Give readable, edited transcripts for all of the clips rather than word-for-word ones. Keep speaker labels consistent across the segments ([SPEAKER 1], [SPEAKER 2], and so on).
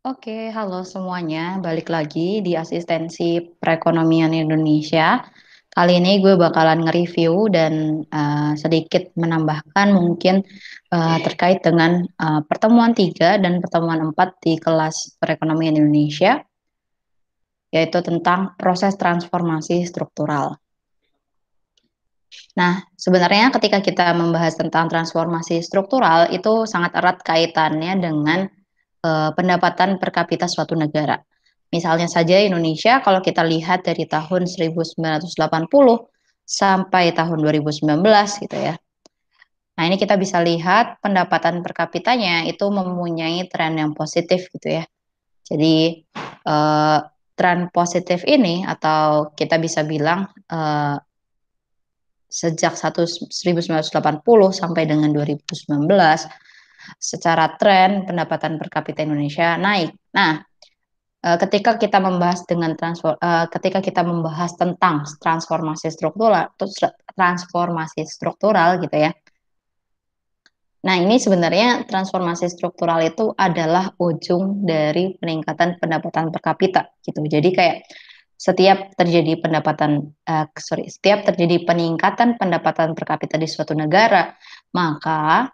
[SPEAKER 1] Oke, halo semuanya. Balik lagi di Asistensi Perekonomian Indonesia. Kali ini gue bakalan nge-review dan sedikit menambahkan mungkin terkait dengan pertemuan 3 dan pertemuan 4 di kelas Perekonomian Indonesia, yaitu tentang proses transformasi struktural. Nah, sebenarnya ketika kita membahas tentang transformasi struktural, itu sangat erat kaitannya dengan pendapatan per kapita suatu negara. Misalnya saja Indonesia, kalau kita lihat dari tahun 1980 sampai tahun 2019 gitu ya. Nah, ini kita bisa lihat pendapatan per kapitanya itu mempunyai tren yang positif gitu ya. Jadi eh, tren positif ini atau kita bisa bilang sejak 1980 sampai dengan 2019 secara tren pendapatan per kapita Indonesia naik. Nah, ketika kita membahas tentang transformasi struktural gitu ya. Nah, ini sebenarnya transformasi struktural itu adalah ujung dari peningkatan pendapatan per kapita gitu. Jadi kayak setiap terjadi peningkatan pendapatan per kapita di suatu negara, maka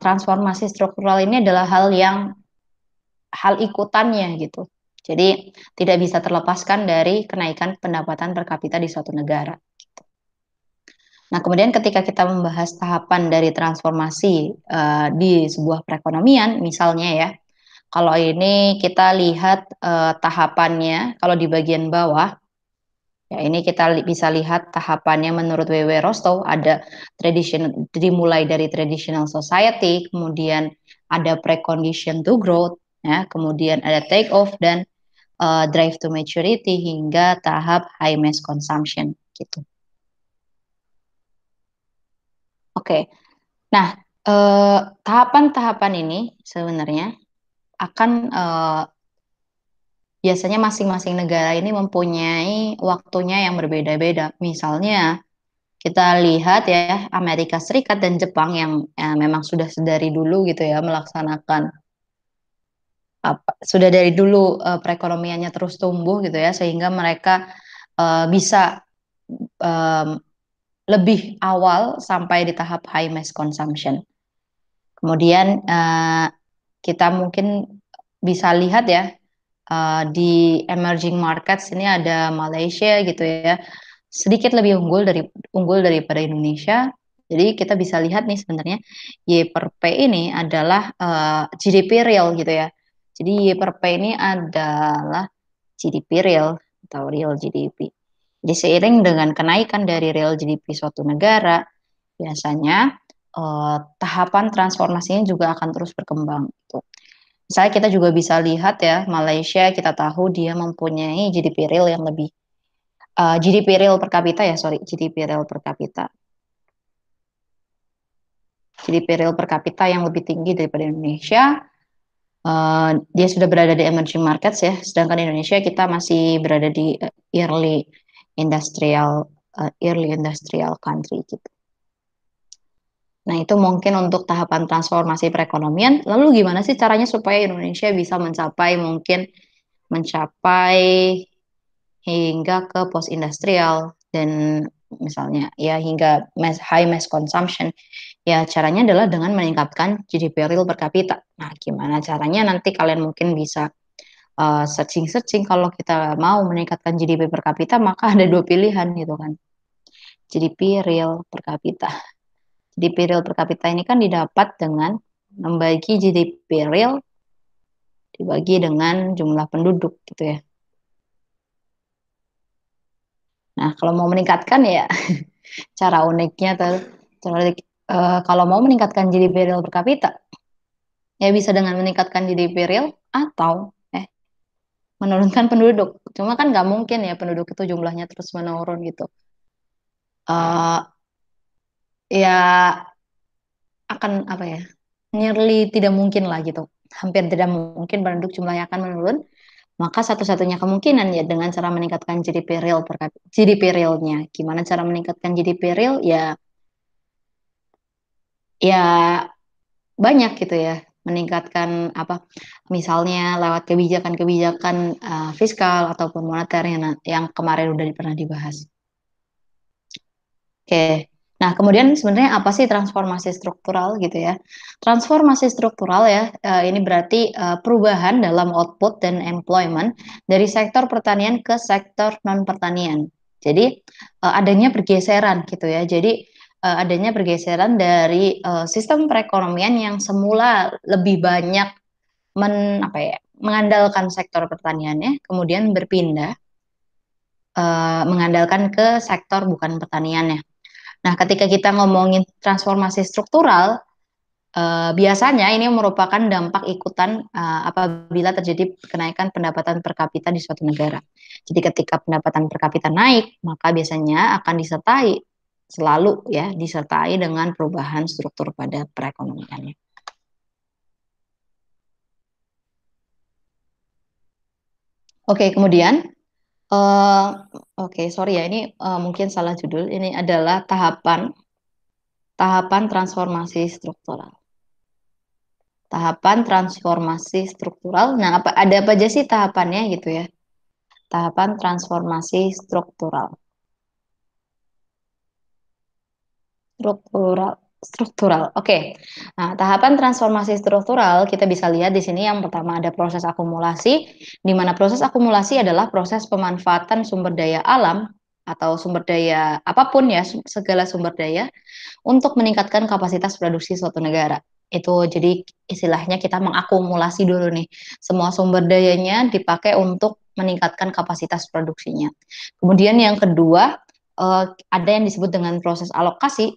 [SPEAKER 1] transformasi struktural ini adalah hal ikutannya gitu. Jadi tidak bisa terlepaskan dari kenaikan pendapatan per kapita di suatu negara. Nah, kemudian ketika kita membahas tahapan dari transformasi di sebuah perekonomian, misalnya ya, kalau ini kita lihat tahapannya, kalau di bagian bawah, ya ini kita bisa lihat tahapannya menurut W.W. Rostow, ada dimulai dari traditional society, kemudian ada precondition to growth, ya, kemudian ada take off dan drive to maturity hingga tahap high mass consumption gitu. Oke, nah tahapan-tahapan ini sebenarnya akan biasanya masing-masing negara ini mempunyai waktunya yang berbeda-beda. Misalnya kita lihat ya Amerika Serikat dan Jepang yang memang sudah sedari dulu gitu ya melaksanakan sudah dari dulu perekonomiannya terus tumbuh gitu ya sehingga mereka bisa em, lebih awal sampai di tahap high mass consumption. Kemudian kita mungkin bisa lihat ya di emerging markets ini ada Malaysia gitu ya, sedikit lebih unggul daripada Indonesia. Jadi kita bisa lihat nih sebenarnya Y per P ini adalah GDP real gitu ya. Jadi Y per P ini adalah GDP real atau real GDP. Jadi seiring dengan kenaikan dari real GDP suatu negara, biasanya tahapan transformasinya juga akan terus berkembang. Gitu. Misalnya kita juga bisa lihat ya, Malaysia kita tahu dia mempunyai GDP real yang lebih GDP real per kapita ya, sorry, GDP real per kapita. GDP real per kapita yang lebih tinggi daripada Indonesia. Dia sudah berada di emerging markets ya, sedangkan Indonesia kita masih berada di early industrial country gitu. Nah, itu mungkin untuk tahapan transformasi perekonomian. Lalu gimana sih caranya supaya Indonesia bisa mencapai hingga ke post industrial dan misalnya ya hingga high mass consumption. Ya, caranya adalah dengan meningkatkan GDP real per kapita. Nah, gimana caranya nanti kalian mungkin bisa searching-searching kalau kita mau meningkatkan GDP per kapita maka ada dua pilihan gitu kan. GDP real per kapita. GDP real per kapita ini kan didapat dengan membagi GDP real dibagi dengan jumlah penduduk gitu ya. Nah, kalau mau meningkatkan ya cara uniknya tuh cara kalau mau meningkatkan GDP real per kapita ya bisa dengan meningkatkan GDP real atau menurunkan penduduk. Cuma kan nggak mungkin ya penduduk itu jumlahnya terus menurun gitu. Ya akan apa ya? Nearly tidak mungkin lah gitu. Hampir tidak mungkin penduduk jumlahnya akan menurun. Maka satu-satunya kemungkinan ya dengan cara meningkatkan GDP real GDP realnya. Gimana cara meningkatkan GDP real? Ya banyak gitu ya. meningkatkan apa, misalnya lewat kebijakan-kebijakan fiskal ataupun moneter yang kemarin udah pernah dibahas. Oke. Nah, kemudian sebenarnya apa sih transformasi struktural gitu ya? Transformasi struktural ya, ini berarti perubahan dalam output dan employment dari sektor pertanian ke sektor non pertanian. Jadi adanya pergeseran gitu ya. Jadi adanya pergeseran dari sistem perekonomian yang semula lebih banyak mengandalkan sektor pertaniannya, kemudian berpindah mengandalkan ke sektor bukan pertaniannya. Nah, ketika kita ngomongin transformasi struktural, biasanya ini merupakan dampak ikutan apabila terjadi kenaikan pendapatan per kapita di suatu negara. Jadi ketika pendapatan per kapita naik, maka biasanya akan disertai dengan perubahan struktur pada perekonomiannya. Oke, kemudian sorry ya, ini mungkin salah judul. Ini adalah tahapan transformasi struktural. Tahapan transformasi struktural. Nah, ada apa aja sih tahapannya gitu ya? Tahapan transformasi struktural. Struktural, struktural. Oke. Nah, tahapan transformasi struktural kita bisa lihat di sini yang pertama ada proses akumulasi, di mana proses akumulasi adalah proses pemanfaatan sumber daya alam atau sumber daya apapun ya, segala sumber daya untuk meningkatkan kapasitas produksi suatu negara. Itu jadi istilahnya kita mengakumulasi dulu nih. Semua sumber dayanya dipakai untuk meningkatkan kapasitas produksinya. Kemudian yang kedua, ada yang disebut dengan proses alokasi,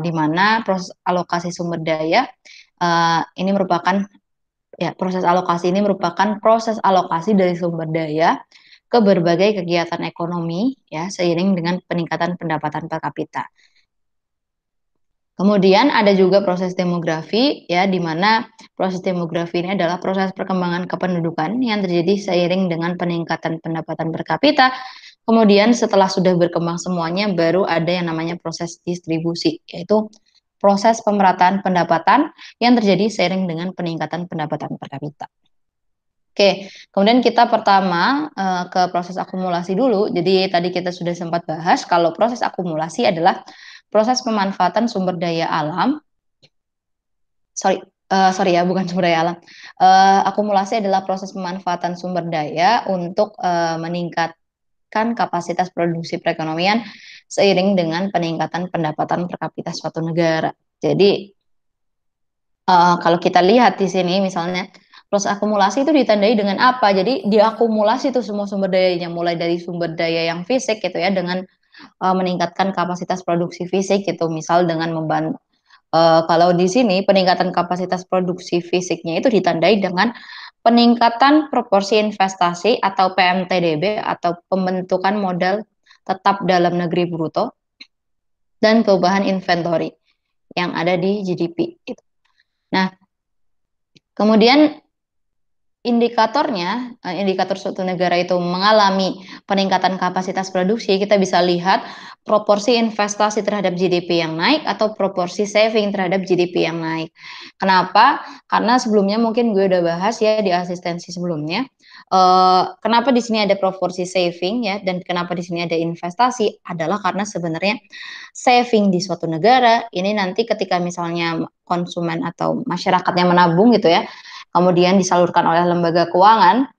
[SPEAKER 1] di mana proses alokasi sumber daya ini merupakan proses alokasi dari sumber daya ke berbagai kegiatan ekonomi ya seiring dengan peningkatan pendapatan per kapita. Kemudian ada juga proses demografi ya di mana proses demografi ini adalah proses perkembangan kependudukan yang terjadi seiring dengan peningkatan pendapatan per kapita. Kemudian setelah sudah berkembang semuanya baru ada yang namanya proses distribusi yaitu proses pemerataan pendapatan yang terjadi seiring dengan peningkatan pendapatan per kapita. Oke, kemudian kita pertama ke proses akumulasi dulu. Jadi tadi kita sudah sempat bahas kalau proses akumulasi adalah proses pemanfaatan sumber daya alam. Sorry ya, bukan sumber daya alam. Akumulasi adalah proses pemanfaatan sumber daya untuk meningkatkan kapasitas produksi perekonomian seiring dengan peningkatan pendapatan per kapita suatu negara. Jadi kalau kita lihat di sini misalnya proses akumulasi itu ditandai dengan apa? Jadi diakumulasi itu semua sumber dayanya mulai dari sumber daya yang fisik gitu ya dengan meningkatkan kapasitas produksi fisik gitu. Misal dengan kalau di sini peningkatan kapasitas produksi fisiknya itu ditandai dengan peningkatan proporsi investasi atau PMTDB atau pembentukan modal tetap dalam negeri bruto dan perubahan inventory yang ada di GDP. Gitu. Nah, kemudian indikator suatu negara itu mengalami peningkatan kapasitas produksi, kita bisa lihat proporsi investasi terhadap GDP yang naik atau proporsi saving terhadap GDP yang naik. Kenapa? Karena sebelumnya mungkin gue udah bahas ya di asistensi sebelumnya. Kenapa di sini ada proporsi saving ya dan kenapa di sini ada investasi adalah karena sebenarnya saving di suatu negara ini nanti ketika misalnya konsumen atau masyarakatnya menabung gitu ya kemudian disalurkan oleh lembaga keuangan,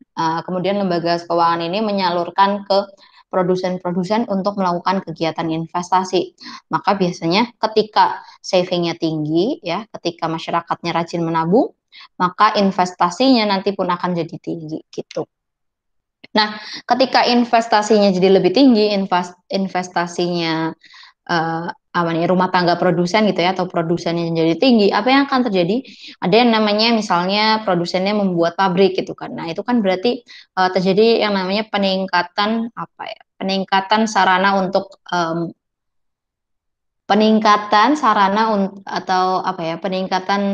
[SPEAKER 1] kemudian lembaga keuangan ini menyalurkan ke produsen-produsen untuk melakukan kegiatan investasi. Maka biasanya ketika savingnya tinggi, ya, ketika masyarakatnya rajin menabung, maka investasinya nanti pun akan jadi tinggi gitu. Nah, ketika investasinya jadi lebih tinggi, investasinya rumah tangga produsen gitu ya atau produsennya jadi tinggi, apa yang akan terjadi? Ada yang namanya misalnya produsennya membuat pabrik gitu kan. Nah, itu kan berarti terjadi yang namanya peningkatan sarana untuk peningkatan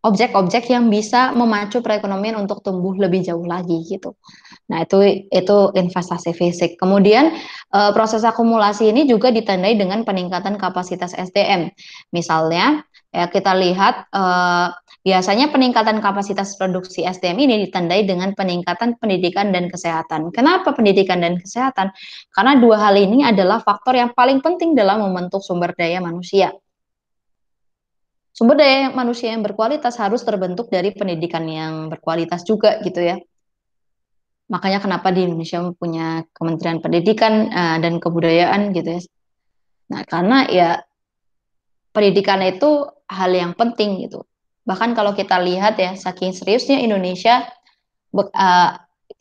[SPEAKER 1] objek-objek yang bisa memacu perekonomian untuk tumbuh lebih jauh lagi gitu. Nah, itu investasi fisik. Kemudian proses akumulasi ini juga ditandai dengan peningkatan kapasitas SDM. Misalnya Ya, kita lihat biasanya peningkatan kapasitas produksi SDM ini ditandai dengan peningkatan pendidikan dan kesehatan. Kenapa pendidikan dan kesehatan? Karena dua hal ini adalah faktor yang paling penting dalam membentuk sumber daya manusia. Sumber daya manusia yang berkualitas harus terbentuk dari pendidikan yang berkualitas juga gitu ya. Makanya kenapa di Indonesia punya Kementerian Pendidikan dan Kebudayaan gitu ya. Nah, karena ya pendidikan itu hal yang penting gitu. Bahkan kalau kita lihat ya, saking seriusnya Indonesia,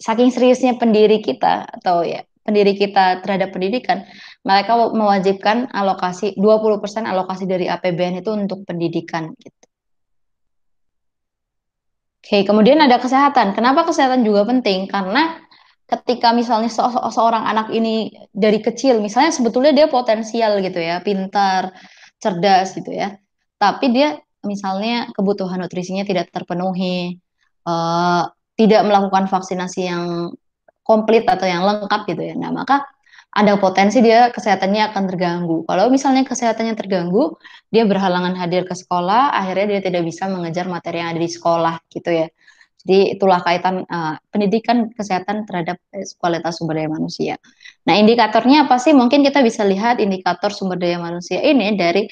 [SPEAKER 1] saking seriusnya pendiri kita atau ya pendiri kita terhadap pendidikan, mereka mewajibkan alokasi 20% alokasi dari APBN itu untuk pendidikan gitu. Oke, kemudian ada kesehatan. Kenapa kesehatan juga penting? Karena ketika misalnya seorang anak ini dari kecil, misalnya sebetulnya dia potensial gitu ya, pintar, cerdas gitu ya, tapi dia misalnya kebutuhan nutrisinya tidak terpenuhi, eh, tidak melakukan vaksinasi yang komplit atau yang lengkap gitu ya. Nah, maka ada potensi dia kesehatannya akan terganggu. Kalau misalnya kesehatannya terganggu, dia berhalangan hadir ke sekolah, akhirnya dia tidak bisa mengejar materi yang ada di sekolah gitu ya. Jadi itulah kaitan pendidikan kesehatan terhadap kualitas sumber daya manusia. Nah, indikatornya apa sih? Mungkin kita bisa lihat indikator sumber daya manusia ini dari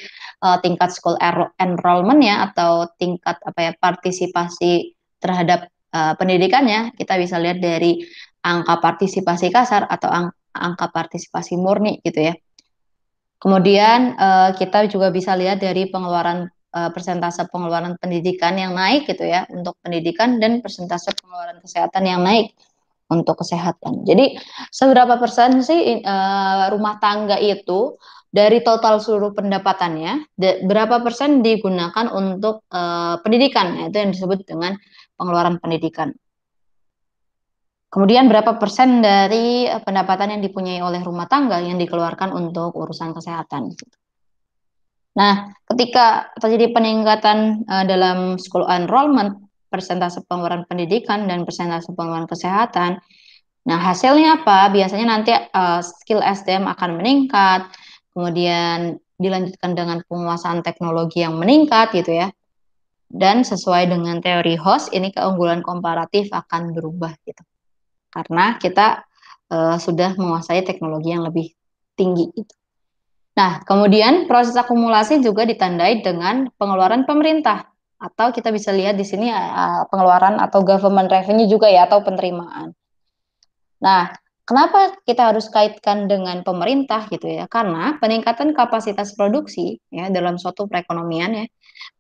[SPEAKER 1] tingkat school enrollment ya atau tingkat apa ya partisipasi terhadap pendidikannya. Kita bisa lihat dari angka partisipasi kasar atau angka partisipasi murni gitu ya. Kemudian kita juga bisa lihat dari pengeluaran persentase pengeluaran pendidikan yang naik gitu ya untuk pendidikan dan persentase pengeluaran kesehatan yang naik untuk kesehatan. Jadi seberapa persen sih rumah tangga itu dari total seluruh pendapatannya, berapa persen digunakan untuk pendidikan? Nah, itu yang disebut dengan pengeluaran pendidikan. Kemudian berapa persen dari pendapatan yang dipunyai oleh rumah tangga yang dikeluarkan untuk urusan kesehatan. Nah, ketika terjadi peningkatan dalam school enrollment, persentase pengeluaran pendidikan dan persentase pengeluaran kesehatan, nah hasilnya apa? Biasanya nanti skill SDM akan meningkat, kemudian dilanjutkan dengan penguasaan teknologi yang meningkat gitu ya. Dan sesuai dengan teori Host, ini keunggulan komparatif akan berubah gitu. Karena kita sudah menguasai teknologi yang lebih tinggi gitu. Nah, kemudian proses akumulasi juga ditandai dengan pengeluaran pemerintah atau kita bisa lihat di sini pengeluaran atau government revenue juga ya atau penerimaan. Nah, kenapa kita harus kaitkan dengan pemerintah gitu ya? Karena peningkatan kapasitas produksi ya dalam suatu perekonomian ya,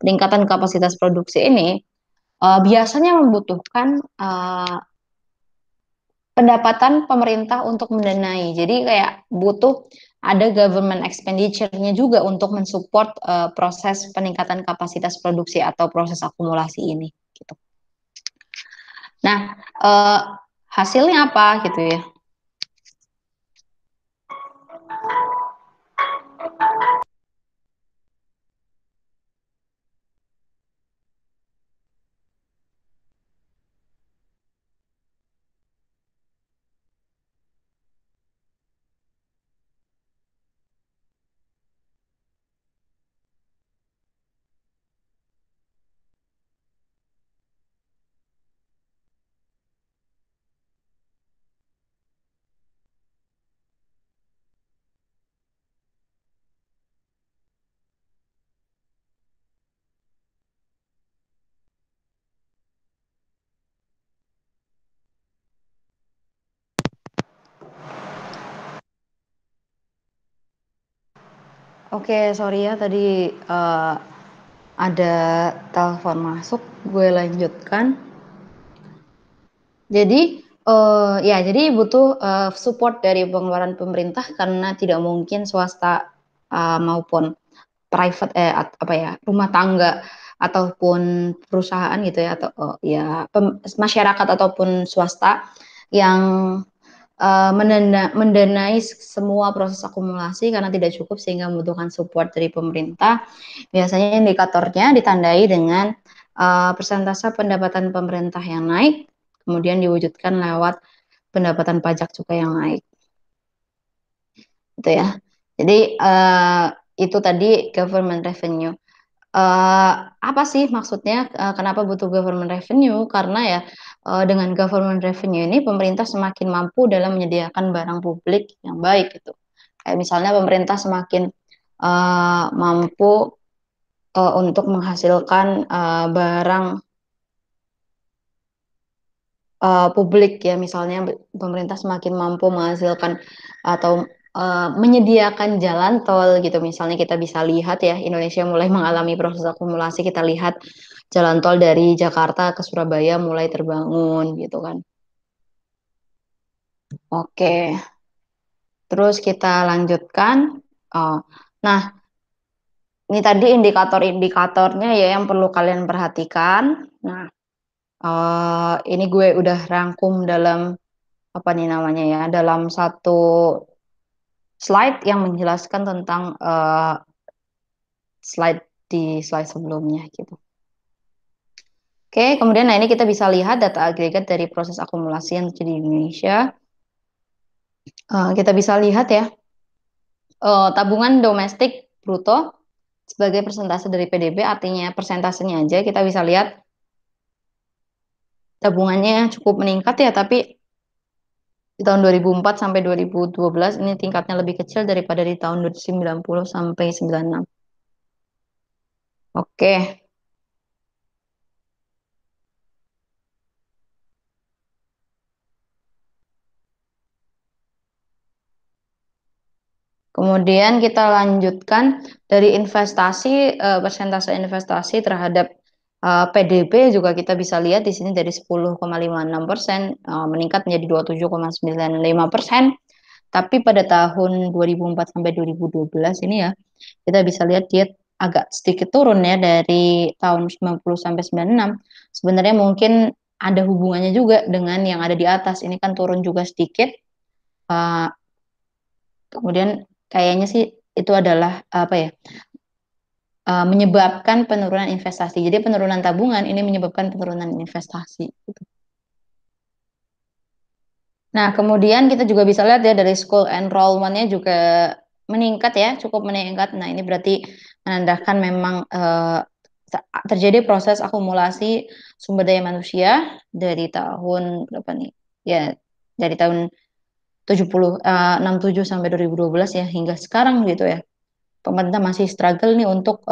[SPEAKER 1] peningkatan kapasitas produksi ini biasanya membutuhkan pendapatan pemerintah untuk mendanai. Jadi kayak butuh ada government expenditure-nya juga untuk mensupport proses peningkatan kapasitas produksi atau proses akumulasi ini. Gitu. Nah, uh, hasilnya apa gitu ya? Oke, sorry ya tadi ada telepon masuk, gue lanjutkan. Jadi jadi butuh support dari pengeluaran pemerintah karena tidak mungkin swasta maupun private apa ya rumah tangga ataupun perusahaan gitu ya atau masyarakat ataupun swasta yang mendanai semua proses akumulasi karena tidak cukup sehingga membutuhkan support dari pemerintah. Biasanya indikatornya ditandai dengan persentase pendapatan pemerintah yang naik, kemudian diwujudkan lewat pendapatan pajak juga yang naik, gitu ya. Jadi itu tadi government revenue. eh, apa sih maksudnya, kenapa butuh government revenue? Karena ya, dengan government revenue ini pemerintah semakin mampu dalam menyediakan barang publik yang baik gitu. Kayak misalnya pemerintah semakin mampu untuk menghasilkan barang publik ya, misalnya pemerintah semakin mampu menghasilkan atau menyediakan jalan tol gitu. Misalnya kita bisa lihat ya, Indonesia mulai mengalami proses akumulasi. Kita lihat jalan tol dari Jakarta ke Surabaya mulai terbangun gitu kan. Oke, terus kita lanjutkan. Oh, nah, ini tadi indikator-indikatornya ya yang perlu kalian perhatikan. Nah, ini gue udah rangkum dalam apa nih namanya ya, dalam satu slide yang menjelaskan tentang slide di slide sebelumnya gitu. Oke, kemudian nah ini kita bisa lihat data agregat dari proses akumulasi yang terjadi di Indonesia. Kita bisa lihat ya, tabungan domestik bruto sebagai persentase dari PDB, artinya persentasenya aja kita bisa lihat tabungannya cukup meningkat ya, tapi di tahun 2004 sampai 2012 ini tingkatnya lebih kecil daripada di tahun 90 sampai 96. Oke, kemudian kita lanjutkan dari investasi, persentase investasi terhadap PDB juga kita bisa lihat di sini dari 10,56% meningkat menjadi 27,95%. Tapi pada tahun 2004 sampai 2012 ini ya, kita bisa lihat dia agak sedikit turun ya dari tahun 90 sampai 96. Sebenarnya mungkin ada hubungannya juga dengan yang ada di atas. Ini kan turun juga sedikit. Uh, Kemudian kayaknya sih itu adalah apa ya? Menyebabkan penurunan investasi. Jadi penurunan tabungan ini menyebabkan penurunan investasi. Nah, kemudian kita juga bisa lihat ya dari school enrollment-nya juga meningkat ya, cukup meningkat. Nah, ini berarti menandakan memang terjadi proses akumulasi sumber daya manusia dari tahun berapa nih? Ya, dari tahun 67 sampai 2012 ya hingga sekarang gitu ya. Pemerintah masih struggle nih untuk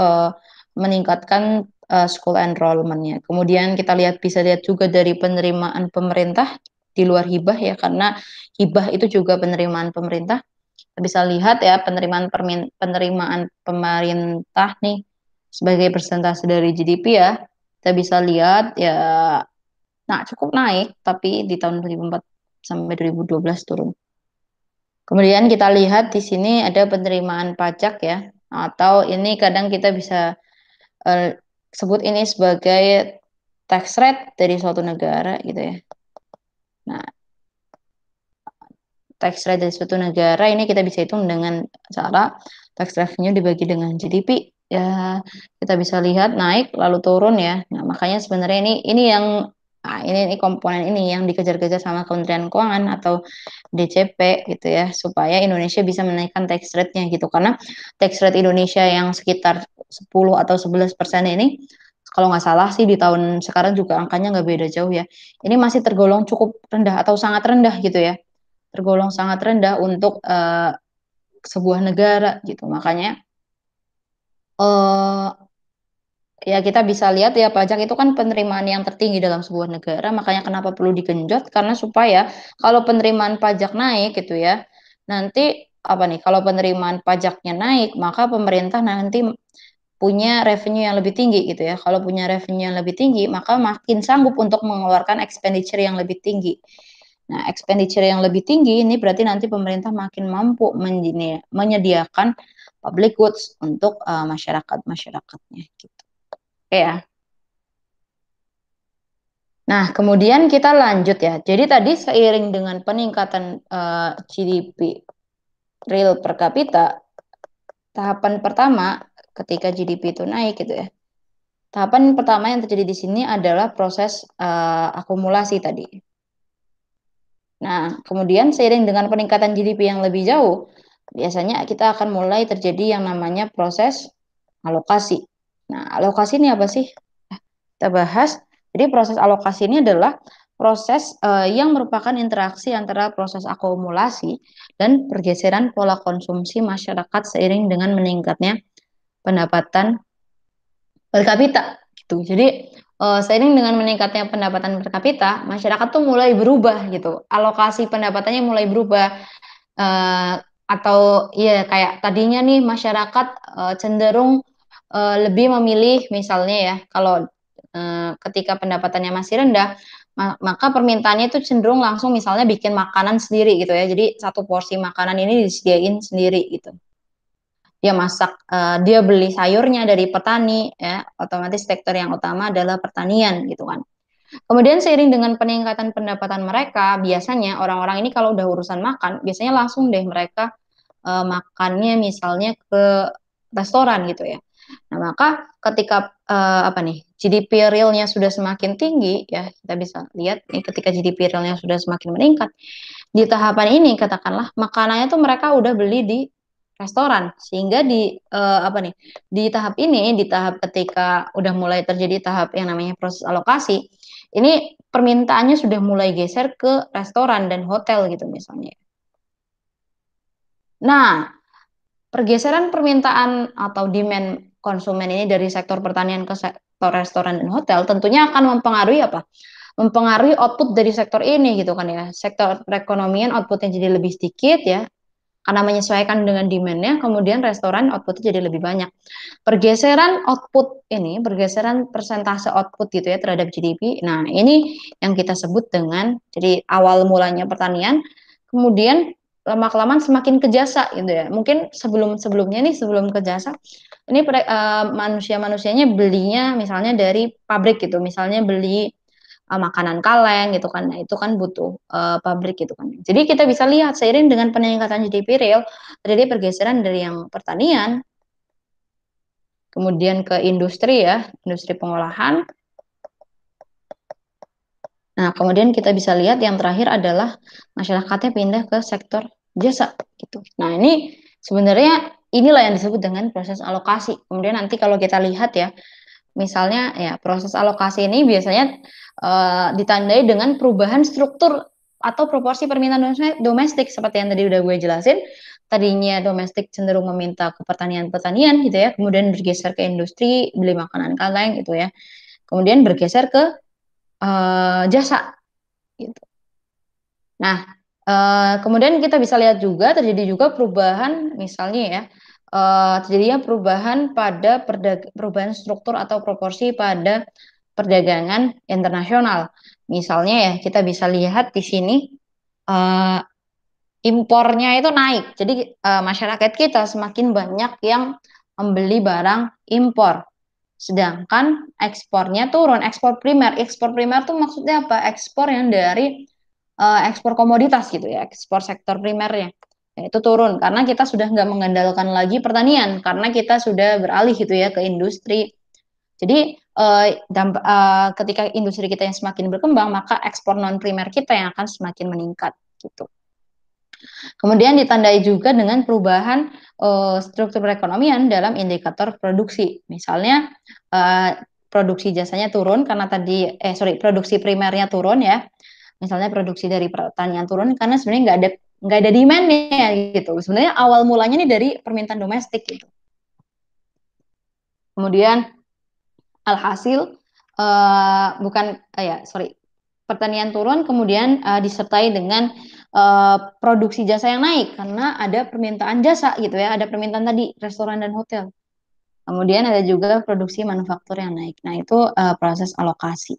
[SPEAKER 1] meningkatkan school enrollment-nya. Kemudian kita bisa lihat juga dari penerimaan pemerintah di luar hibah ya, karena hibah itu juga penerimaan pemerintah. Kita bisa lihat ya penerimaan pemerintah nih sebagai persentase dari GDP ya. Kita bisa lihat ya, nah cukup naik, tapi di tahun 2004 sampai 2012 turun. Kemudian kita lihat di sini ada penerimaan pajak ya, atau ini kadang kita bisa eh, sebut ini sebagai tax rate dari suatu negara gitu ya. Nah, tax rate dari suatu negara ini kita bisa hitung dengan cara tax revenue dibagi dengan GDP. Ya, kita bisa lihat naik lalu turun ya. Nah, makanya sebenarnya ini yang ini komponen ini yang dikejar-kejar sama Kementerian Keuangan atau DCP gitu ya, supaya Indonesia bisa menaikkan tax rate-nya gitu. Karena tax rate Indonesia yang sekitar 10 atau 11% ini, kalau nggak salah sih di tahun sekarang juga angkanya nggak beda jauh ya. Ini masih tergolong cukup rendah atau sangat rendah gitu ya. Tergolong sangat rendah untuk sebuah negara gitu. Makanya eh ya kita bisa lihat ya, pajak itu kan penerimaan yang tertinggi dalam sebuah negara, makanya kenapa perlu digenjot, karena supaya kalau penerimaan pajak naik gitu ya, nanti apa nih, kalau penerimaan pajaknya naik, maka pemerintah nanti punya revenue yang lebih tinggi gitu ya. Kalau punya revenue yang lebih tinggi, maka makin sanggup untuk mengeluarkan expenditure yang lebih tinggi. Nah, expenditure yang lebih tinggi ini berarti nanti pemerintah makin mampu menyediakan public goods untuk masyarakat-masyarakatnya gitu. Oke ya. Nah, kemudian kita lanjut ya. Jadi tadi seiring dengan peningkatan GDP real per kapita, tahapan pertama ketika GDP itu naik gitu ya. Tahapan pertama yang terjadi di sini adalah proses akumulasi tadi. Nah, kemudian seiring dengan peningkatan GDP yang lebih jauh, biasanya kita akan mulai terjadi yang namanya proses alokasi. Nah, alokasi ini apa sih? Kita bahas. Jadi proses alokasi ini adalah proses yang merupakan interaksi antara proses akumulasi dan pergeseran pola konsumsi masyarakat seiring dengan meningkatnya pendapatan per kapita gitu. Jadi seiring dengan meningkatnya pendapatan per kapita, masyarakat tuh mulai berubah gitu. Alokasi pendapatannya mulai berubah. Eh, atau ya kayak tadinya nih masyarakat cenderung lebih memilih misalnya ya kalau ketika pendapatannya masih rendah maka permintaannya itu cenderung langsung misalnya bikin makanan sendiri gitu ya. Jadi satu porsi makanan ini disediain sendiri gitu. Dia masak, dia beli sayurnya dari petani ya, otomatis sektor yang utama adalah pertanian gitu kan. Kemudian seiring dengan peningkatan pendapatan mereka, biasanya orang-orang ini kalau udah urusan makan, biasanya langsung deh mereka makannya misalnya ke restoran gitu ya. Nah, maka ketika apa nih GDP realnya sudah semakin tinggi ya, kita bisa lihat nih ketika GDP realnya sudah semakin meningkat, di tahapan ini katakanlah makanannya tuh mereka udah beli di restoran sehingga di apa nih di tahap ini di tahap ketika udah mulai terjadi tahap yang namanya proses alokasi ini permintaannya sudah mulai geser ke restoran dan hotel gitu misalnya. Nah, pergeseran permintaan atau demand konsumen ini dari sektor pertanian ke sektor restoran dan hotel tentunya akan mempengaruhi apa? Mempengaruhi output dari sektor ini gitu kan ya. Sektor perekonomian outputnya jadi lebih sedikit ya, karena menyesuaikan dengan demand-nya, kemudian restoran outputnya jadi lebih banyak. Pergeseran output ini, pergeseran persentase output gitu ya terhadap GDP. Nah, ini yang kita sebut dengan, jadi awal mulanya pertanian, kemudian lama-kelamaan semakin ke jasa gitu ya. Mungkin sebelum-sebelumnya nih, sebelum ke jasa, ini manusia-manusianya belinya misalnya dari pabrik gitu, misalnya beli makanan kaleng gitu kan. Nah, itu kan butuh pabrik gitu kan. Jadi kita bisa lihat seiring dengan peningkatan GDP real terjadi pergeseran dari yang pertanian kemudian ke industri ya, industri pengolahan. Nah, kemudian kita bisa lihat yang terakhir adalah masyarakatnya pindah ke sektor jasa gitu. Nah, ini sebenarnya inilah yang disebut dengan proses alokasi. Kemudian nanti kalau kita lihat ya, misalnya ya proses alokasi ini biasanya ditandai dengan perubahan struktur atau proporsi permintaan domestik seperti yang tadi udah gue jelasin. Tadinya domestik cenderung meminta ke pertanian-pertanian gitu ya, kemudian bergeser ke industri, beli makanan kaleng gitu ya. Kemudian bergeser ke jasa gitu. Nah, kemudian kita bisa lihat juga terjadi juga perubahan misalnya ya, terjadinya perubahan pada perubahan struktur atau proporsi pada perdagangan internasional. Misalnya ya, kita bisa lihat di sini eh, impornya itu naik. Jadi masyarakat kita semakin banyak yang membeli barang impor. Sedangkan ekspornya turun, ekspor primer. Ekspor primer tuh maksudnya apa? Ekspor yang dari ekspor komoditas gitu ya, ekspor sektor primernya. Ya, itu turun karena kita sudah nggak mengandalkan lagi pertanian karena kita sudah beralih gitu ya ke industri. Jadi ketika industri kita yang semakin berkembang, maka ekspor non primer kita yang akan semakin meningkat gitu. Kemudian ditandai juga dengan perubahan struktur perekonomian dalam indikator produksi. Misalnya produksi jasanya turun karena tadi produksi primernya turun ya. Misalnya produksi dari pertanian turun karena sebenarnya nggak ada demand-nya gitu. Sebenarnya awal mulanya nih dari permintaan domestik gitu. Kemudian alhasil bukan ya sorry pertanian turun kemudian disertai dengan produksi jasa yang naik karena ada permintaan jasa gitu ya, ada permintaan tadi restoran dan hotel. Kemudian ada juga produksi manufaktur yang naik. Nah, itu proses alokasi.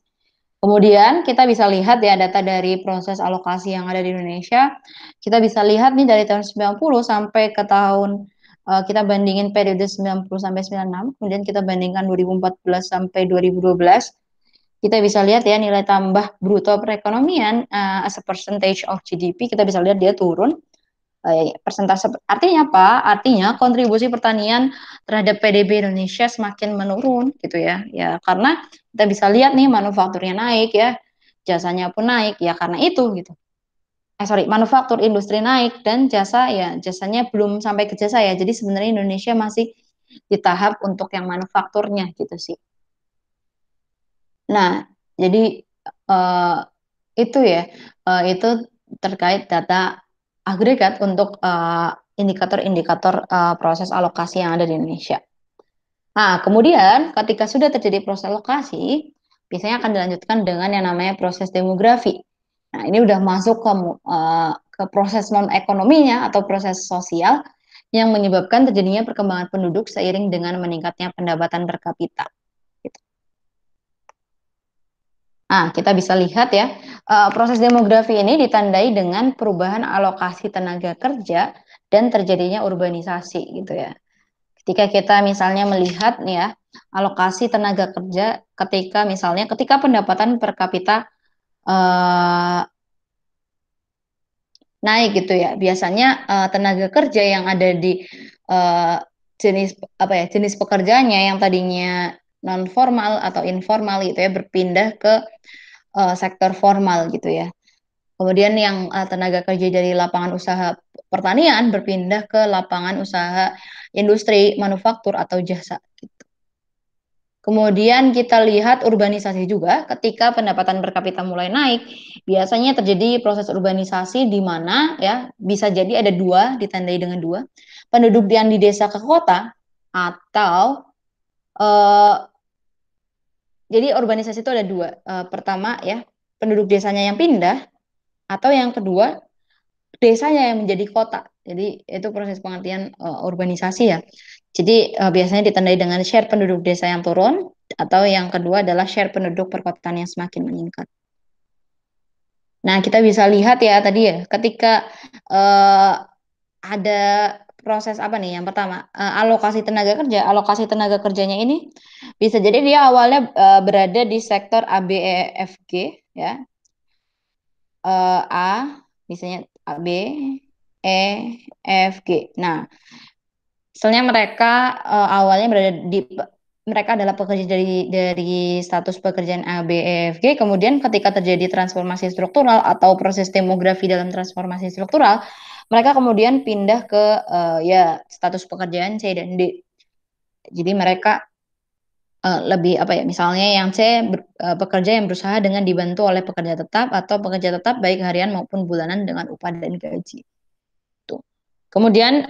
[SPEAKER 1] Kemudian kita bisa lihat ya data dari proses alokasi yang ada di Indonesia. Kita bisa lihat nih dari tahun 90 sampai ke tahun kita bandingin periode 90 sampai 96, kemudian kita bandingkan 2014 sampai 2012. Kita bisa lihat ya nilai tambah bruto perekonomian as a percentage of GDP kita bisa lihat dia turun. Persentase artinya apa? Artinya kontribusi pertanian terhadap PDB Indonesia semakin menurun gitu ya. Ya karena kita bisa lihat nih manufakturnya naik ya, jasanya pun naik ya karena itu gitu. Manufaktur industri naik dan jasa ya jasanya belum sampai ke jasa ya. Jadi sebenarnya Indonesia masih di tahap untuk yang manufakturnya gitu sih. Nah, jadi eh, itu ya, itu terkait data agregat untuk indikator-indikator proses alokasi yang ada di Indonesia. Nah, kemudian ketika sudah terjadi proses alokasi, biasanya akan dilanjutkan dengan yang namanya proses demografi. Nah, ini udah masuk ke proses non-ekonominya atau proses sosial yang menyebabkan terjadinya perkembangan penduduk seiring dengan meningkatnya pendapatan per kapita. Gitu. Nah, kita bisa lihat ya, proses demografi ini ditandai dengan perubahan alokasi tenaga kerja dan terjadinya urbanisasi gitu ya. Ketika kita misalnya melihat nih ya, alokasi tenaga kerja ketika pendapatan per kapita eh, naik gitu ya. Biasanya tenaga kerja yang ada di eh, jenis apa ya, jenis pekerjaannya yang tadinya non formal atau informal gitu ya berpindah ke sektor formal gitu ya. Kemudian yang tenaga kerja dari lapangan usaha pertanian berpindah ke lapangan usaha industri, manufaktur atau jasa. Kemudian kita lihat urbanisasi juga ketika pendapatan per kapita mulai naik, biasanya terjadi proses urbanisasi di mana ya bisa jadi ada dua, ditandai dengan dua, penduduk yang di desa ke kota atau eh, jadi urbanisasi itu ada dua. Pertama ya penduduk desanya yang pindah atau yang kedua desanya yang menjadi kota. Jadi itu proses pengertian urbanisasi ya. Jadi biasanya ditandai dengan share penduduk desa yang turun atau yang kedua adalah share penduduk perkotaan yang semakin meningkat. Nah, kita bisa lihat ya tadi ya, ketika eh, ada proses apa nih? Yang pertama, alokasi tenaga kerja. Alokasi tenaga kerjanya ini bisa jadi dia awalnya berada di sektor ABEFG ya. A misalnya A B E F G. Nah, misalnya mereka awalnya berada di mereka adalah pekerja dari status pekerjaan A, B, E, F, G. Kemudian ketika terjadi transformasi struktural atau proses demografi dalam transformasi struktural, mereka kemudian pindah ke ya status pekerjaan C dan D. Jadi mereka lebih apa ya? Misalnya yang C pekerja yang berusaha dengan dibantu oleh pekerja tetap atau pekerja tetap baik harian maupun bulanan dengan upah dan gaji. Tuh. Kemudian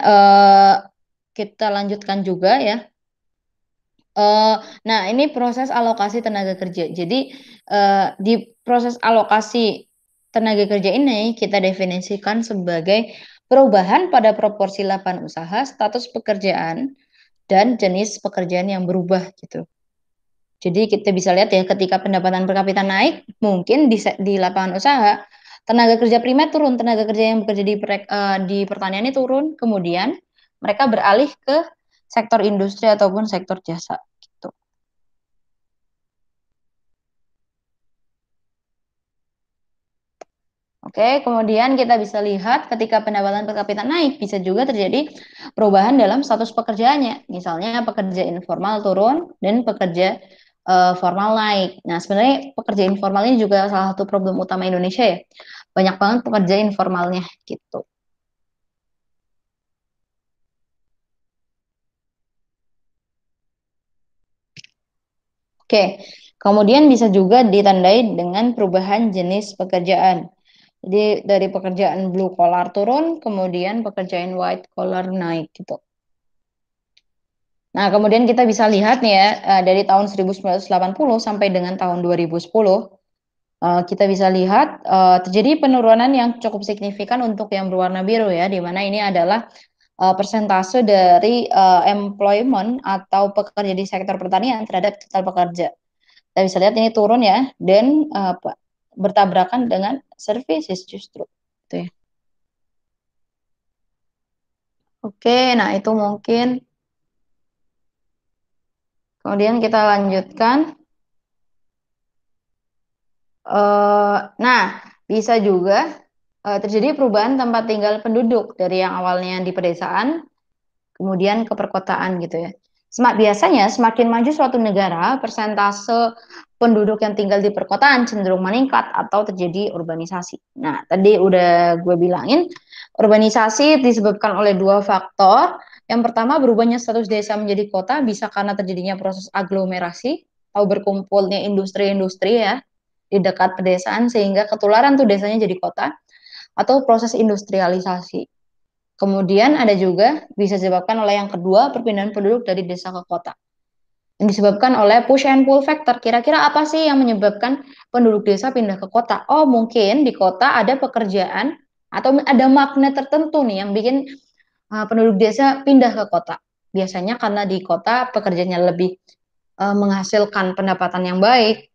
[SPEAKER 1] kita lanjutkan juga ya. Eh, nah, ini proses alokasi tenaga kerja. Jadi, di proses alokasi tenaga kerja ini kita definisikan sebagai perubahan pada proporsi lapangan usaha, status pekerjaan, dan jenis pekerjaan yang berubah gitu. Jadi kita bisa lihat ya ketika pendapatan per kapita naik, mungkin di lapangan usaha tenaga kerja primer turun, tenaga kerja yang bekerja di pertanian ini turun, kemudian mereka beralih ke sektor industri ataupun sektor jasa gitu. Oke, kemudian kita bisa lihat ketika pendapatan per kapita naik, bisa juga terjadi perubahan dalam status pekerjaannya. Misalnya pekerja informal turun dan pekerja formal naik. Nah, sebenarnya pekerja informal ini juga salah satu problem utama Indonesia ya. Banyak banget pekerja informalnya gitu. Oke, kemudian bisa juga ditandai dengan perubahan jenis pekerjaan. Jadi dari pekerjaan blue collar turun, kemudian pekerjaan white collar naik gitu. Nah, kemudian kita bisa lihat nih ya, dari tahun 1980 sampai dengan tahun 2010, kita bisa lihat terjadi penurunan yang cukup signifikan untuk yang berwarna biru ya, di mana ini adalah persentase dari employment atau pekerja di sektor pertanian terhadap total pekerja. Kita bisa lihat ini turun ya, dan bertabrakan dengan services justru. Gitu ya. Oke, nah itu mungkin. Kemudian kita lanjutkan. Nah, bisa juga terjadi perubahan tempat tinggal penduduk dari yang awalnya di pedesaan, kemudian ke perkotaan gitu ya. Biasanya semakin maju suatu negara, persentase penduduk yang tinggal di perkotaan cenderung meningkat atau terjadi urbanisasi. Nah, tadi udah gue bilangin, Urbanisasi disebabkan oleh dua faktor. Yang pertama, berubahnya status desa menjadi kota bisa karena terjadinya proses aglomerasi atau berkumpulnya industri-industri ya di dekat pedesaan sehingga ketularan tuh desanya jadi kota atau proses industrialisasi. Kemudian ada juga bisa disebabkan oleh yang kedua, perpindahan penduduk dari desa ke kota. Yang disebabkan oleh push and pull factor. Kira-kira apa sih yang menyebabkan penduduk desa pindah ke kota? Oh, mungkin di kota ada pekerjaan atau ada magnet tertentu nih yang bikin penduduk desa pindah ke kota. Biasanya karena di kota pekerjaannya lebih menghasilkan pendapatan yang baik,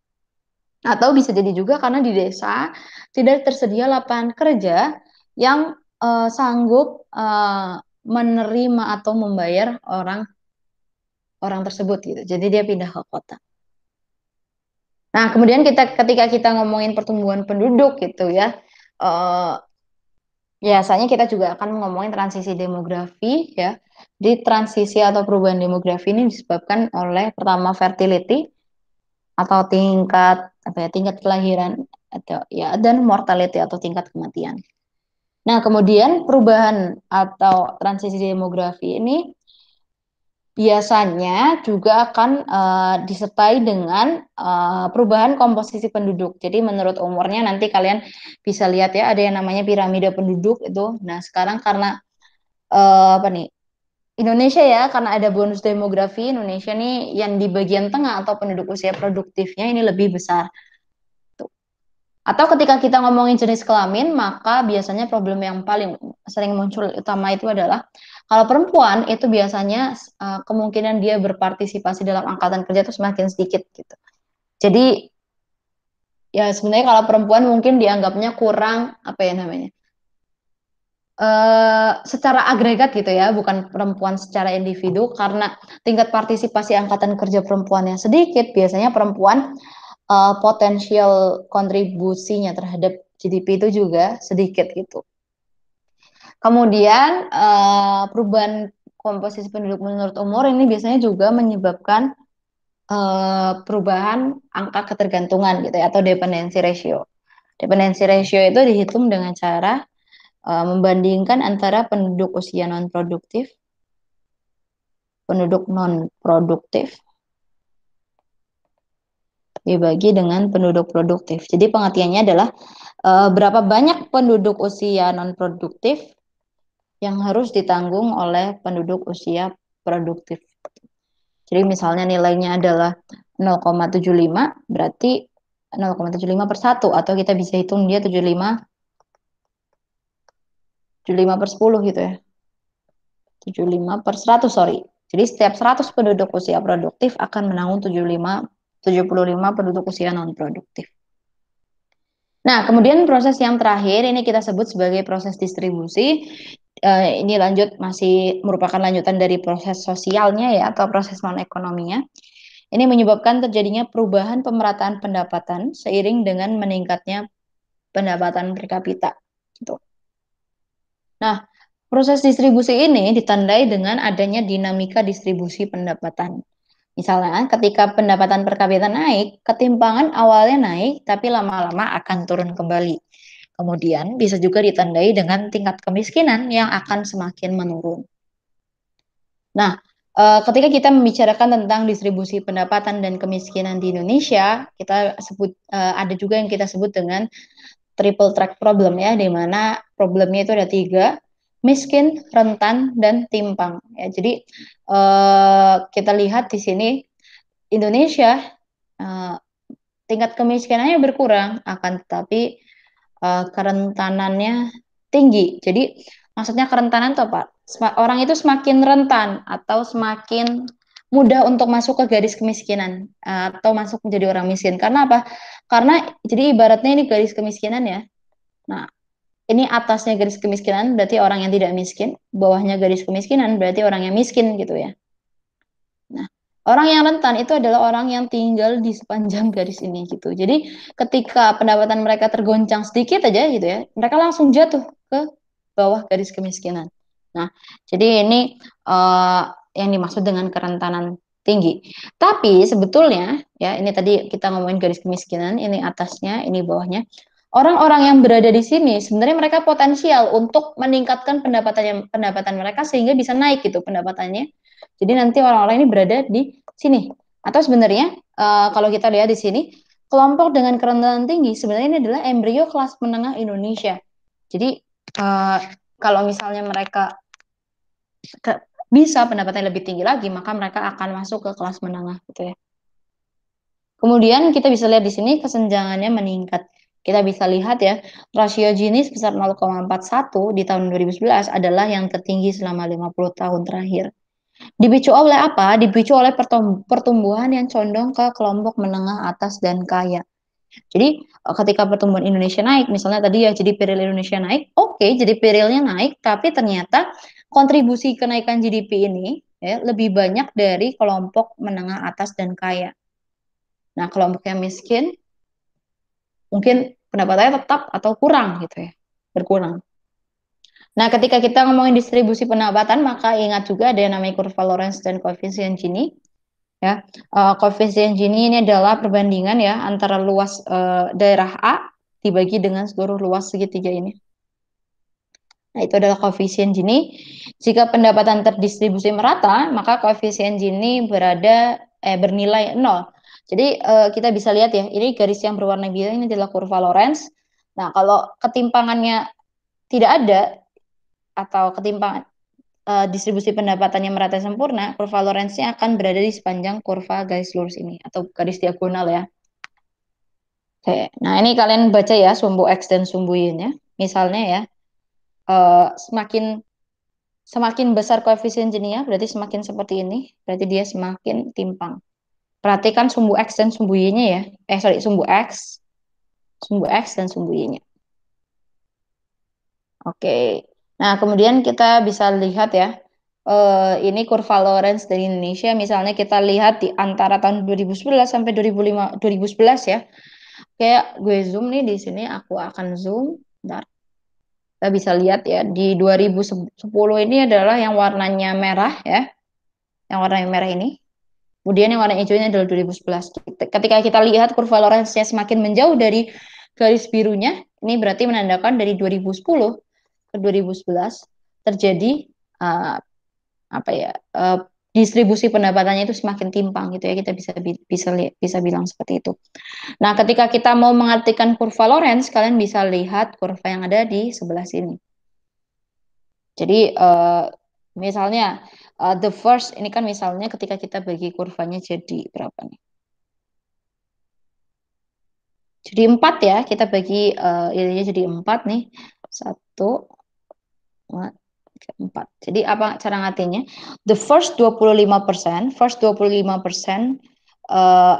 [SPEAKER 1] atau bisa jadi juga karena di desa tidak tersedia lapangan kerja yang sanggup menerima atau membayar orang orang tersebut gitu. Jadi dia pindah ke kota. Nah, kemudian ketika kita ngomongin pertumbuhan penduduk gitu ya, eh, biasanya kita juga akan ngomongin transisi demografi ya. Di transisi atau perubahan demografi ini disebabkan oleh pertama fertility atau tingkat kelahiran atau ya dan mortality atau tingkat kematian. Nah, kemudian perubahan atau transisi demografi ini biasanya juga akan disertai dengan perubahan komposisi penduduk. Jadi menurut umurnya nanti kalian bisa lihat ya ada yang namanya piramida penduduk itu. Nah, sekarang karena apa nih? Indonesia ya, karena ada bonus demografi, Indonesia nih yang di bagian tengah atau penduduk usia produktifnya ini lebih besar. Tuh. Atau ketika kita ngomongin jenis kelamin, maka biasanya problem yang paling sering muncul utama itu adalah kalau perempuan itu biasanya kemungkinan dia berpartisipasi dalam angkatan kerja itu semakin sedikit gitu. Jadi ya sebenarnya kalau perempuan mungkin dianggapnya kurang apa ya namanya? Secara agregat gitu ya, bukan perempuan secara individu karena tingkat partisipasi angkatan kerja perempuannya sedikit, biasanya perempuan potensial kontribusinya terhadap GDP itu juga sedikit gitu. Kemudian perubahan komposisi penduduk menurut umur ini biasanya juga menyebabkan perubahan angka ketergantungan gitu ya atau dependency ratio. Dependency ratio itu dihitung dengan cara membandingkan antara penduduk non produktif dibagi dengan penduduk produktif. Jadi pengertiannya adalah berapa banyak penduduk usia non produktif yang harus ditanggung oleh penduduk usia produktif. Jadi misalnya nilainya adalah 0,75, berarti 0,75 per 1, atau kita bisa hitung dia 75 per 10 gitu ya. 75 per 100, sorry. Jadi setiap 100 penduduk usia produktif akan menanggung 75 penduduk usia non produktif. Nah, kemudian proses yang terakhir ini kita sebut sebagai proses distribusi. Ini masih merupakan lanjutan dari proses sosialnya ya atau proses non ekonominya. Ini menyebabkan terjadinya perubahan pemerataan pendapatan seiring dengan meningkatnya pendapatan per kapita. Gitu. Nah, proses distribusi ini ditandai dengan adanya dinamika distribusi pendapatan. Misalnya, ketika pendapatan per kapita naik, ketimpangan awalnya naik, tapi lama-lama akan turun kembali. Kemudian bisa juga ditandai dengan tingkat kemiskinan yang akan semakin menurun. Nah, ketika kita membicarakan tentang distribusi pendapatan dan kemiskinan di Indonesia, kita sebut ada juga yang kita sebut dengan triple track problem ya, di mana problemnya itu ada 3, miskin, rentan, dan timpang. Ya, jadi kita lihat di sini Indonesia tingkat kemiskinannya berkurang, akan tetapi kerentanannya tinggi. Jadi maksudnya kerentanan itu apa? Orang itu semakin rentan atau semakin mudah untuk masuk ke garis kemiskinan atau masuk menjadi orang miskin. Karena apa? Karena jadi ibaratnya ini garis kemiskinan ya. Nah, ini atasnya garis kemiskinan berarti orang yang tidak miskin, bawahnya garis kemiskinan berarti orang yang miskin gitu ya. Nah, orang yang rentan itu adalah orang yang tinggal di sepanjang garis ini gitu. Jadi ketika pendapatan mereka tergoncang sedikit aja gitu ya, mereka langsung jatuh ke bawah garis kemiskinan. Nah, jadi ini yang dimaksud dengan kerentanan tinggi. Tapi sebetulnya ya ini tadi kita ngomongin garis kemiskinan, ini atasnya, ini bawahnya. orang-orang yang berada di sini sebenarnya mereka potensial untuk meningkatkan pendapatan mereka sehingga bisa naik gitu pendapatannya. Jadi nanti orang-orang ini berada di sini. Atau sebenarnya kalau kita lihat di sini kelompok dengan kerentanan tinggi sebenarnya ini adalah embrio kelas menengah Indonesia. Jadi uh, kalau misalnya mereka bisa pendapatannya lebih tinggi lagi, maka mereka akan masuk ke kelas menengah gitu ya. Kemudian kita bisa lihat di sini kesenjangannya meningkat. Kita bisa lihat ya, rasio Gini sebesar 0,41 di tahun 2011 adalah yang tertinggi selama 50 tahun terakhir. Dipicu oleh apa? Dipicu oleh pertumbuhan yang condong ke kelompok menengah atas dan kaya. Jadi ketika pertumbuhan Indonesia naik, misalnya tadi ya jadi peril Indonesia naik, oke, jadi perilnya naik, tapi ternyata kontribusi kenaikan GDP ini ya, lebih banyak dari kelompok menengah atas dan kaya. Nah, kelompok yang miskin mungkin pendapatannya tetap atau kurang gitu ya, berkurang. Nah, ketika kita ngomongin distribusi pendapatan, maka ingat juga ada yang namanya kurva Lorenz dan koefisien Gini. Ya, koefisien Gini ini adalah perbandingan ya antara luas daerah A dibagi dengan seluruh luas segitiga ini. Nah, itu adalah koefisien Gini. Jika pendapatan terdistribusi merata, maka koefisien Gini bernilai 0. Jadi kita bisa lihat ya, ini garis yang berwarna biru ini adalah kurva Lorenz. Nah, kalau ketimpangannya tidak ada atau ketimpangan distribusi pendapatannya merata sempurna, kurva Lorenz-nya akan berada di sepanjang kurva garis lurus ini atau garis diagonal ya. Oke, nah ini kalian baca ya sumbu X dan sumbu Y-nya. Misalnya ya, semakin semakin besar koefisien Gini-nya, berarti semakin seperti ini, berarti dia semakin timpang. Perhatikan sumbu X dan sumbu Y-nya ya. Sumbu X dan sumbu Y-nya. Oke. Nah, kemudian kita bisa lihat ya, ini kurva Lorenz dari Indonesia. Misalnya kita lihat di antara tahun 2011 sampai 2011 ya. Kayak gue zoom nih di sini, aku akan zoom. Bentar. Kita bisa lihat ya, di 2010 ini adalah yang warnanya merah ya. Yang warnanya merah ini. Kemudian yang warna hijaunya adalah 2011. Ketika kita lihat kurva Lorenz-nya semakin menjauh dari garis birunya, ini berarti menandakan dari 2010 ke 2011 terjadi uh, apa ya distribusi pendapatannya itu semakin timpang gitu ya, kita bisa bilang seperti itu. Nah, ketika kita mau mengartikan kurva Lorenz, kalian bisa lihat kurva yang ada di sebelah sini. Jadi misalnya the first ini kan misalnya ketika kita bagi kurvanya jadi berapa nih? Jadi 4 ya, kita bagi ininya jadi 4 nih. 1, 2, 3, 4. Jadi apa cara ngartinya? The first 25%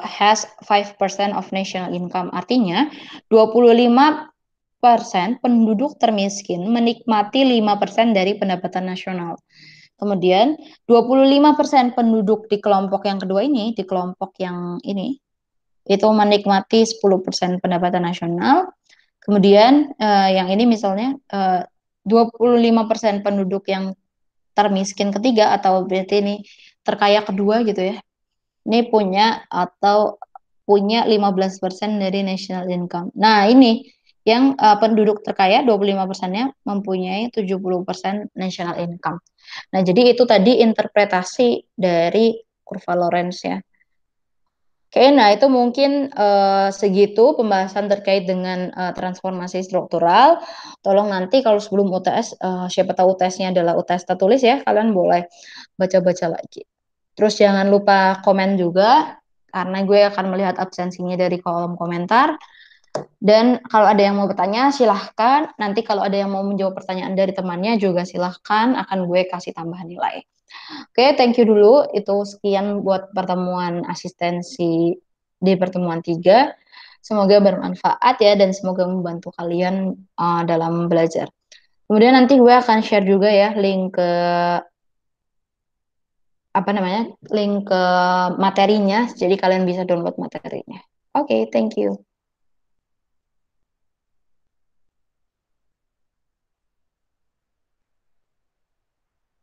[SPEAKER 1] has 5% of national income. Artinya 25% penduduk termiskin menikmati 5% dari pendapatan nasional. Kemudian 25% penduduk di kelompok yang kedua ini, di kelompok yang ini, itu menikmati 10% pendapatan nasional. Kemudian yang ini misalnya 25% penduduk yang termiskin ketiga atau berarti ini terkaya kedua gitu ya. Ini punya 15% dari national income. Nah, ini yang penduduk terkaya 25%-nya mempunyai 70% national income. Nah, jadi itu tadi interpretasi dari kurva Lorenz ya. Oke, nah itu mungkin segitu pembahasan terkait dengan transformasi struktural. Tolong nanti kalau sebelum UTS, siapa tahu UTS-nya adalah UTS tertulis ya, kalian boleh baca-baca lagi. Terus jangan lupa komen juga, karena gue akan melihat absensinya dari kolom komentar. Dan kalau ada yang mau bertanya, silahkan. Nanti kalau ada yang mau menjawab pertanyaan dari temannya juga silahkan, akan gue kasih tambahan nilai. Oke, thank you dulu. Itu sekian buat pertemuan asistensi di pertemuan 3. Semoga bermanfaat ya dan semoga membantu kalian dalam belajar. Kemudian nanti gue akan share juga ya link ke apa namanya? Link ke materinya jadi kalian bisa download materinya. Oke, thank you.